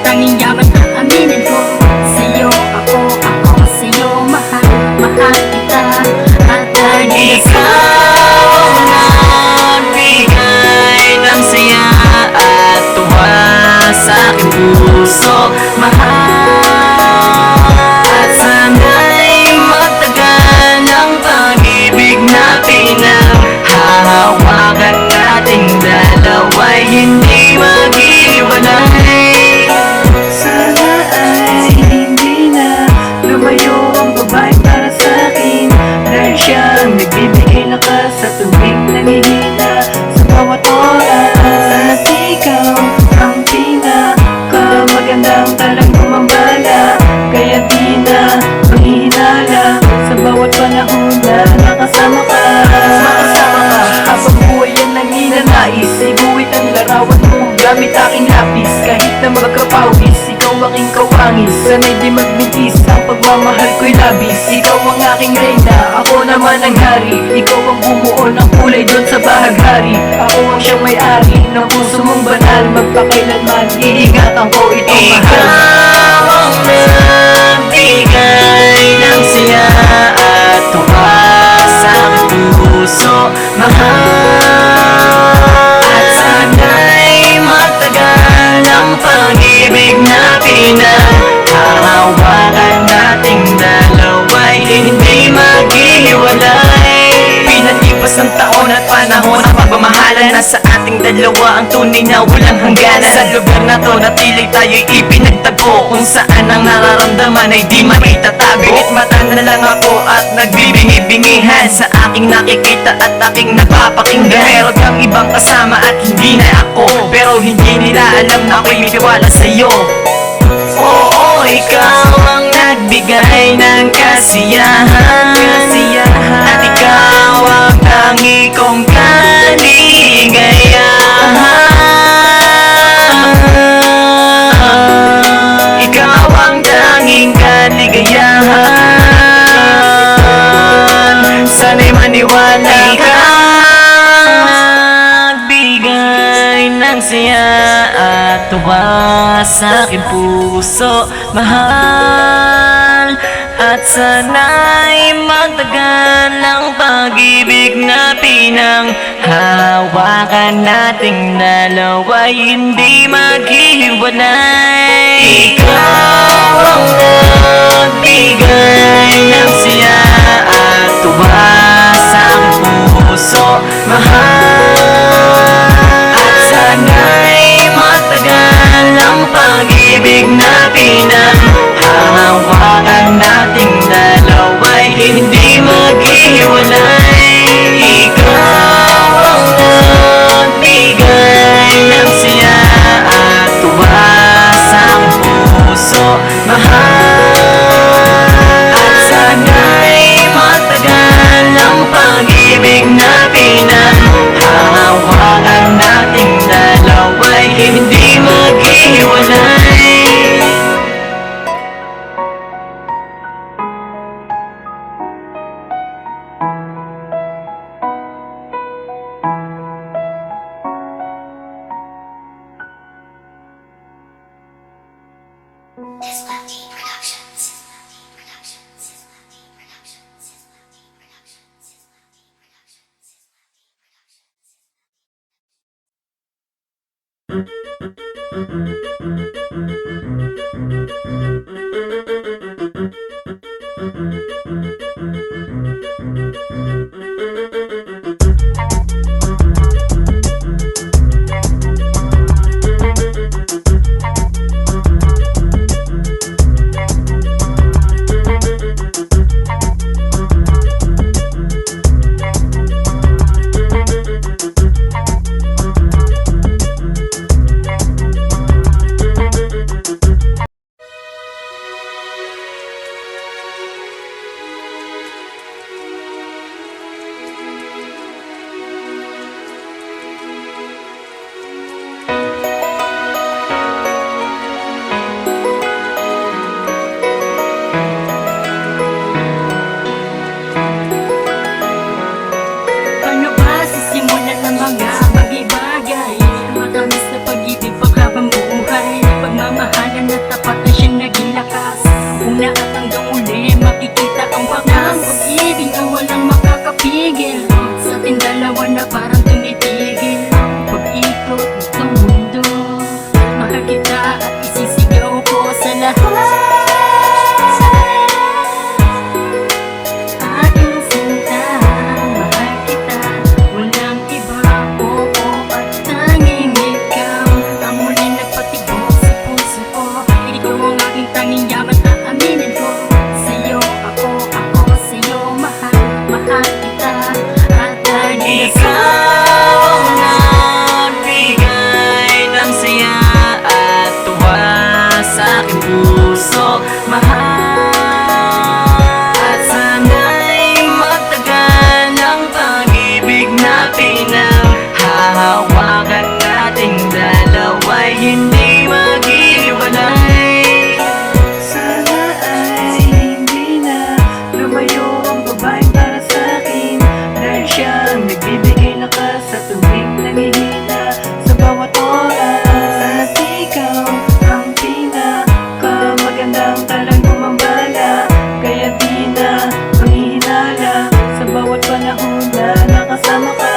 tanging yaman aminin ko. Sa'yo ako sa'yo mahal, mahal kita. At dahil ikaw nagbigay ng saya at tuwa sa aking puso, mahal. At sana'y magtagal ang pag-ibig na pinaghahawakan nating dalawa'y hindi maghiwalay. Sana ay hindi na lumayo ang babae para sa'kin, dahil siya ang nagbibigay lakas sa tuwing nanghihina sa bawat oras. At ikaw ang pinakamagandang talang gumambala, kaya di na manghihinala sa bawat panahon na nakasama ka. Habang buhay ang nanginanais, iguhit ang larawan mo gamit aking lapis. Kahit na magkapawis, ikaw aking kawangis. Sana'y di magmintis, ang pagmamahal ko'y labis. Ikaw ang aking reyna, ako naman ang hari. Ikaw ang bumuo ng kulay doon sa bahaghari. Ako ang siyang may-ari ng puso mong banal. Magpakailanman, iingatan ko itong mahal. Ikaw ang nagbigay ng saya at tuwa sa aking puso, mahal. At sana'y magtagal ang pag-ibig na pinaghahawakan nating dalawa'y hindi maghihiwalay. Pinalipas ng taon at panahon, ang pagmamahalan na sa ating dalawa ang tunay na walang hangganan. Sa lugar na to na tila tayo'y ipinagtagpo, kung saan ang nararamdaman ay di maitatago. Bingit mata na lang ako at nagbibingi-bingihan sa aking nakikita at aking napapakinggan. Meron kang ibang kasama at hindi na ako, pero hindi nila alam na ako'y tiwala sa'yo. Oo, ikaw ang nagbigay ng kasiyahan, at ikaw ang tangi kong kaligayahan. Ikaw ang tanging kaligayahan. Sana'y maniwala ka. Nagbigay ng saya at tuwa sa aking puso, mahal. At sana'y magtagal ang pag-ibig na pinanghawakan nating dalawa'y hindi maghihiwalay. Ikaw ang nagbigay ng saya at tuwa sa aking puso, mahal. At sana'y magtagal ang pag-ibig na pinanghahawakan nating dalawa'y hindi maghihiwalay. Ikaw ang nagbigay ng saya at tuwa sa aking puso, mahal. At sana'y magtagal ang pag-ibig na pinanghahawakan nating dalawa'y hindi maghihiwalay. tapat na siyang naging lakas. Una at hanggang uli makikita ang wakas. Pag-ibig na walang makakapigil, sa ating dalawa na parang tumitigil. Pag-ikot nitong mundo, mahal kita at isisigaw ko sa lahat. Aking sinta, mahal kita, walang iba, oo at tanging ikaw. Ang muling nagpatibok sa puso ko, ikaw ang aking tanging yaman, aaminin ko. Sa'yo ako sa'yo, mahal, mahal kita. At dahil Ikaw ang nagbigay ng saya at tuwa sa aking puso, mahal. At sana'y magtagal ang pag-ibig na pinanghahawakan nating dalawa'y hindi maghiwalay. Sana ay hindi na lumayo ang babaeng para sa'kin, dahil siya ang nagbibigay lakas sa tuwing nangihina sa bawat oras. At ikaw ang pinakamagandang talang gumambala, kaya di na manghihinala sa bawat panahon na nakasama ka.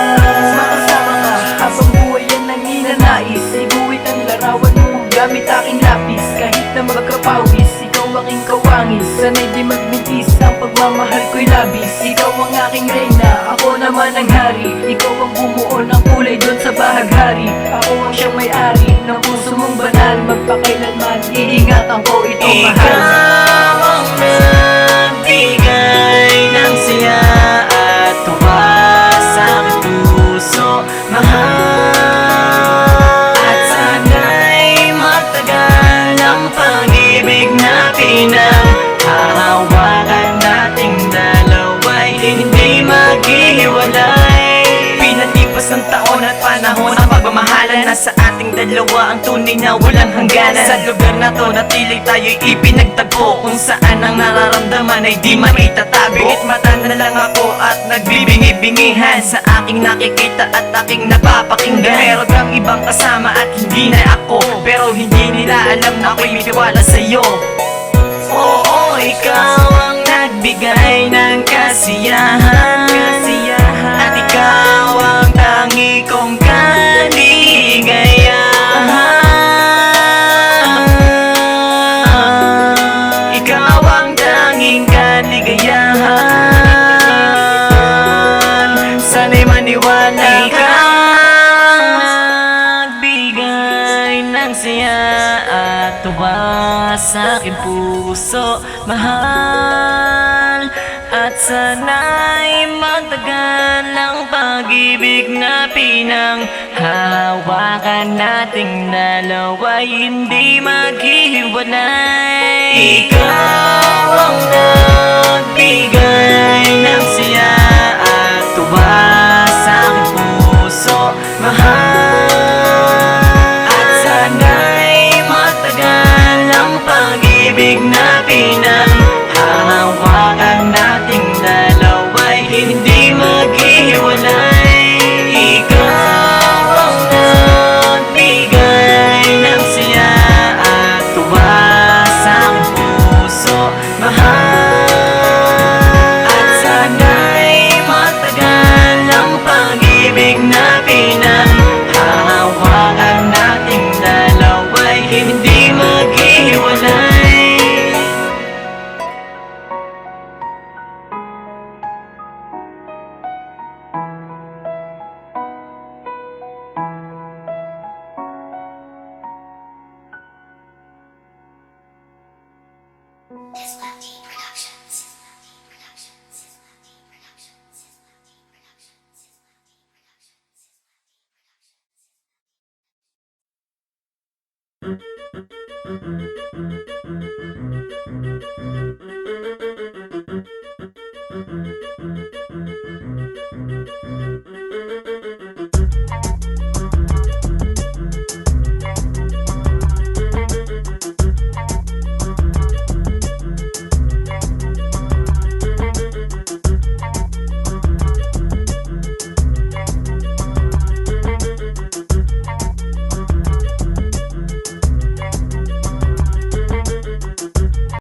Makasama ka habang buhay yan ang ninanais, iguhit ang larawan mo gamit aking lapis. Kahit na magkapawis, ikaw aking kawangis, sana'y di magmintis, ang pagmamahal ko'y labis. Ikaw ang aking reyna, ako naman ang hari. Ikaw ang bumuo ng kulay doon sa bahaghari. Ako ang siyang may-ari ng puso mong banal, magpakailanman iingatan ko itong mahal. Ikaw ang nagbigay ng saya at tuwa sa aking puso, mahal. At sana'y magtagal ang pag-ibig na pinanghahawakan nating dalawa'y hindi maghihiwalay. Pinalipas ng taon at panahon, ang pagmamahalan na sa ating dalawa ang tunay na walang hangganan. Sa lugar na to na tila tayo'y ipinagtagpo, kung saan ang nararamdaman ay di maitatago. Bigit mata na lang ako at nagbibingi-bingihan sa aking nakikita at aking napapakinggan. Meron kang ibang kasama at hindi na ako, pero hindi nila alam na ako'y may tiwala sa'yo. Oo, ikaw ang nagbigay ng kasiyahan, at ikaw ang tangi kong kaligayahan. Ikaw ang tanging kaligayahan, sana'y maniwala ka. Nagbigay ng saya at tuwa sa aking puso, mahal. At sana'y magtagal ang pag-ibig na pinanghahawakan nating dalawa'y hindi maghihiwalay. Ikaw ang nagbigay ng saya at tuwa sa aking puso, mahal. At sana'y magtagal ang pag-ibig na pinanghahawakan nating dalawa'y hindi maghihiwalay. Ikaw ang nagbigay ng saya at tuwa sa aking puso, mahal. At sana'y magtagal ang pag-ibig na pinanghahawakan nating dalawa'y hindi maghihiwalay. Productions.